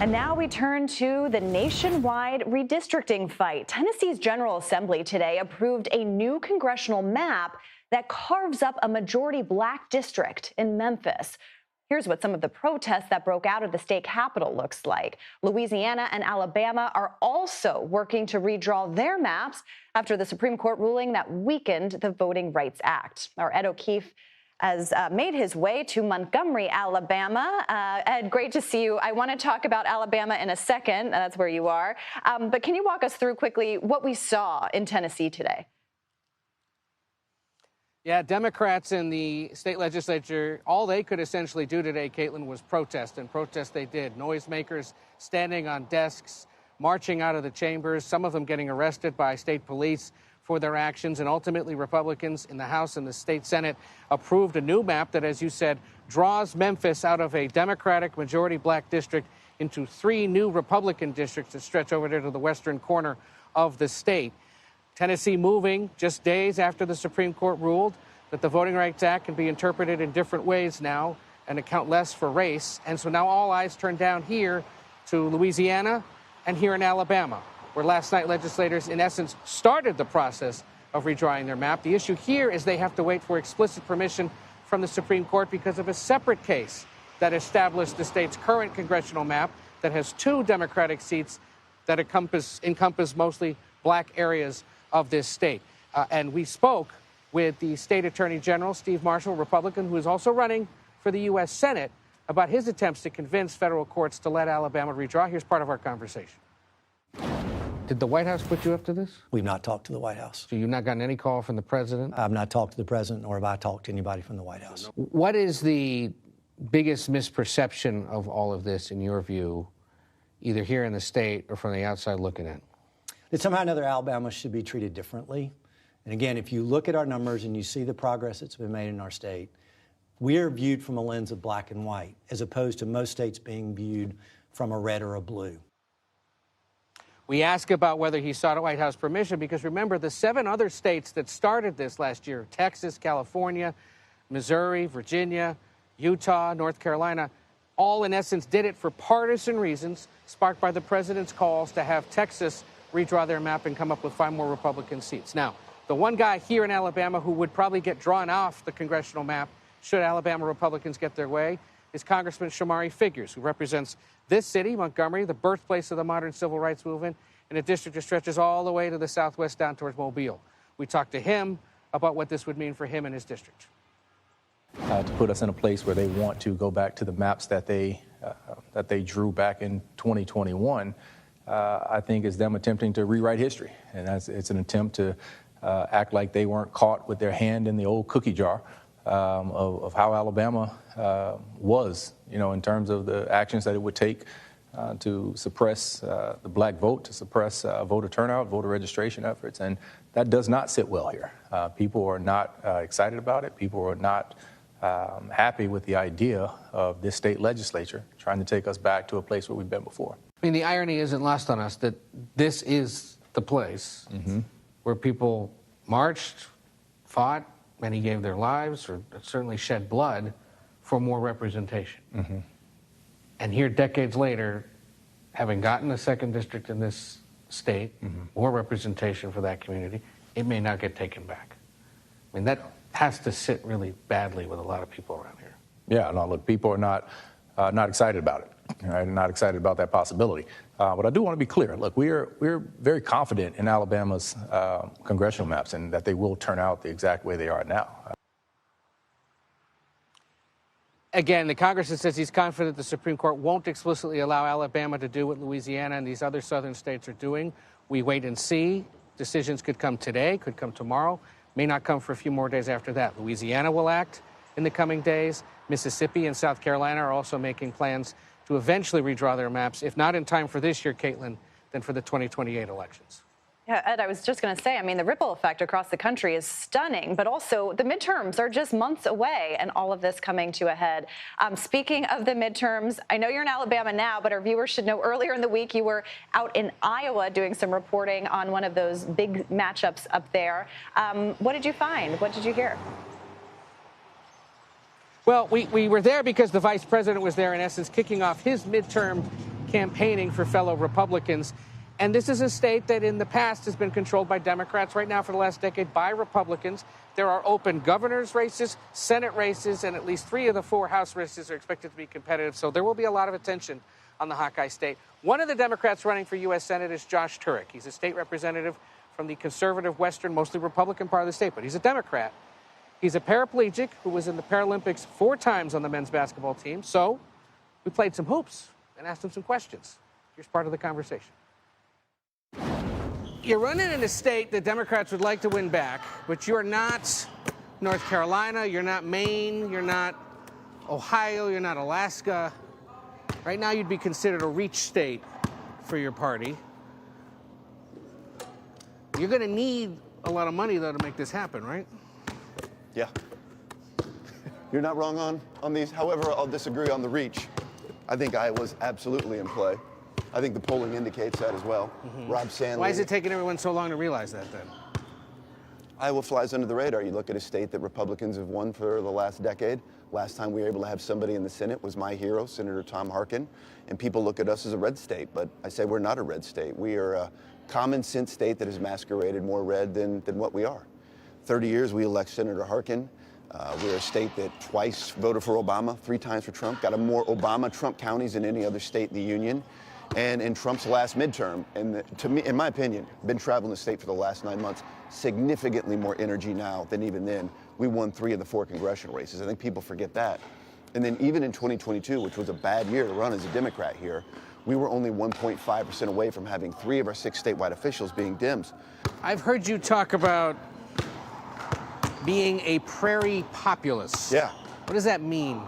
And now we turn to the nationwide redistricting fight. Tennessee's General Assembly today approved a new congressional map that carves up a majority black district in Memphis. Here's what some of the protests that broke out of the state capitol looks like. Louisiana and Alabama are also working to redraw their maps after the Supreme Court ruling that weakened the Voting Rights Act. Our Ed O'Keefe has made his way to Montgomery, Alabama. Ed, great to see you. I want to talk about Alabama in a second. That's where you are. But can you walk us through quickly what we saw in Tennessee today? Yeah, Democrats in the state legislature, all they could essentially do today, Caitlin, was protest, and protest they did. Noisemakers standing on desks, marching out of the chambers, some of them getting arrested by state police for their actions, and ultimately Republicans in the House and the state Senate approved a new map that, as you said, draws Memphis out of a Democratic majority black district into 3 new Republican districts that stretch over there to the western corner of the state. Tennessee moving just days after the Supreme Court ruled that the Voting Rights Act can be interpreted in different ways now and account less for race. And so now all eyes turn down here to Louisiana and here in Alabama, where last night legislators, in essence, started the process of redrawing their map. The issue here is they have to wait for explicit permission from the Supreme Court because of a separate case that established the state's current congressional map that has 2 Democratic seats that encompass mostly black areas of this state. And we spoke with the state attorney general, Steve Marshall, Republican, who is also running for the U.S. Senate, about his attempts to convince federal courts to let Alabama redraw. Here's part of our conversation. Did the White House put you up to this? We've not talked to the White House. So you've not gotten any call from the president? I've not talked to the president, nor have I talked to anybody from the White House. What is the biggest misperception of all of this, in your view, either here in the state or from the outside looking in? That somehow or another Alabama should be treated differently. And again, if you look at our numbers and you see the progress that's been made in our state, we are viewed from a lens of black and white, as opposed to most states being viewed from a red or a blue. We ask about whether he sought White House permission because, remember, the 7 other states that started this last year, Texas, California, Missouri, Virginia, Utah, North Carolina, all in essence did it for partisan reasons, sparked by the president's calls to have Texas redraw their map and come up with 5 more Republican seats. Now, the one guy here in Alabama who would probably get drawn off the congressional map should Alabama Republicans get their way is Congressman Shamari Figures, who represents this city, Montgomery, the birthplace of the modern civil rights movement, in a district that stretches all the way to the southwest down towards Mobile. We talked to him about what this would mean for him and his district. To put us in a place where they want to go back to the maps that they drew back in 2021, I think is them attempting to rewrite history. And it's an attempt to act like they weren't caught with their hand in the old cookie jar of how Alabama was, in terms of the actions that it would take to suppress the black vote, to suppress voter turnout, voter registration efforts. And that does not sit well here. People are not excited about it. People are not happy with the idea of this state legislature trying to take us back to a place where we've been before. I mean, the irony isn't lost on us that this is the place where people marched, fought, many gave their lives, or certainly shed blood for more representation. And here, decades later, having gotten a 2nd district in this state, more representation for that community, it may not get taken back. I mean, that has to sit really badly with a lot of people around here. Yeah, no, look, people are not excited about it. Right? Not excited about that possibility. But I do want to be clear. Look, we're very confident in Alabama's congressional maps and that they will turn out the exact way they are now. Again, the Congress says he's confident the Supreme Court won't explicitly allow Alabama to do what Louisiana and these other southern states are doing. We wait and see. Decisions could come today, could come tomorrow, may not come for a few more days after that. Louisiana will act in the coming days. Mississippi and South Carolina are also making plans to eventually redraw their maps, if not in time for this year, Caitlin, then for the 2028 elections. Yeah, Ed, I was just going to say, I mean, the ripple effect across the country is stunning, but also the midterms are just months away and all of this coming to a head. Speaking of the midterms, I know you're in Alabama now, but our viewers should know earlier in the week you were out in Iowa doing some reporting on one of those big matchups up there. What did you find? What did you hear? Well, we were there because the vice president was there, in essence, kicking off his midterm campaigning for fellow Republicans. And this is a state that in the past has been controlled by Democrats, right now for the last decade by Republicans. There are open governor's races, Senate races, and at least 3 of the 4 House races are expected to be competitive. So there will be a lot of attention on the Hawkeye state. One of the Democrats running for U.S. Senate is Josh Turek. He's a state representative from the conservative western, mostly Republican part of the state, but he's a Democrat. He's a paraplegic who was in the Paralympics 4 times on the men's basketball team. So we played some hoops and asked him some questions. Here's part of the conversation. You're running in a state that Democrats would like to win back, but you're not North Carolina, you're not Maine, you're not Ohio, you're not Alaska. Right now, you'd be considered a reach state for your party. You're going to need a lot of money, though, to make this happen, right? Yeah. You're not wrong on these. However, I'll disagree on the reach. I think Iowa's absolutely in play. I think the polling indicates that as well. Rob Sandlin. Why is it taking everyone so long to realize that, then? Iowa flies under the radar. You look at a state that Republicans have won for the last decade. Last time we were able to have somebody in the Senate was my hero, Senator Tom Harkin. And people look at us as a red state, but I say we're not a red state. We are a common sense state that has masqueraded more red than what we are. 30 years we elect Senator Harkin. We're a state that twice voted for Obama, 3 times for Trump, got more Obama-Trump counties than any other state in the union. And in Trump's last midterm, and to me, in my opinion, been traveling the state for the last 9 months, significantly more energy now than even then. We won 3 of the 4 congressional races. I think people forget that. And then even in 2022, which was a bad year to run as a Democrat here, we were only 1.5% away from having 3 of our 6 statewide officials being Dems. I've heard you talk about being a prairie populist. Yeah. What does that mean?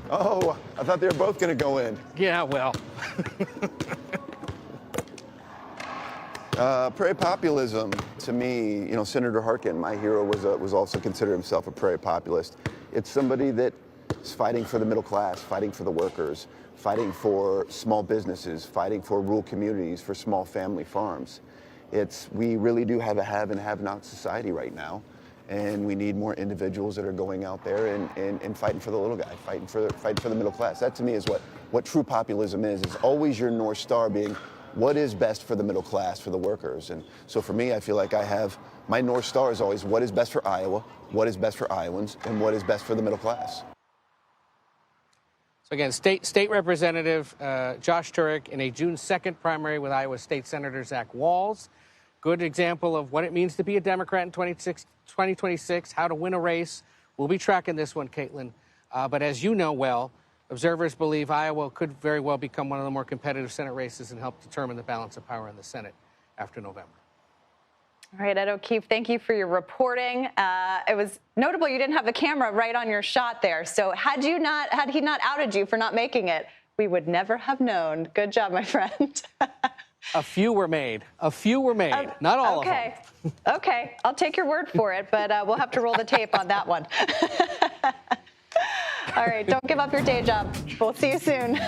Oh, I thought they were both going to go in. Yeah, well. Prairie populism, to me, you know, Senator Harkin, my hero, was also considered himself a prairie populist. It's somebody that is fighting for the middle class, fighting for the workers, fighting for small businesses, fighting for rural communities, for small family farms. We really do have a have and have not society right now. And we need more individuals that are going out there and fighting for the little guy, fighting for the middle class. That to me is what true populism is. It's always your North Star being what is best for the middle class, for the workers. And so for me, I feel like I have, my North Star is always what is best for Iowa, what is best for Iowans, and what is best for the middle class. So again, State Representative Josh Turek in a June 2nd primary with Iowa State Senator Zach Walz. Good example of what it means to be a Democrat in 2026, how to win a race. We'll be tracking this one, Caitlin. But as you know well, observers believe Iowa could very well become one of the more competitive Senate races and help determine the balance of power in the Senate after November. All right, Ed O'Keefe, thank you for your reporting. It was notable you didn't have the camera right on your shot there. So had he not outed you for not making it, we would never have known. Good job, my friend. A few were made. Not all of them. Okay, I'll take your word for it, but we'll have to roll the tape on that one. All right, don't give up your day job. We'll see you soon.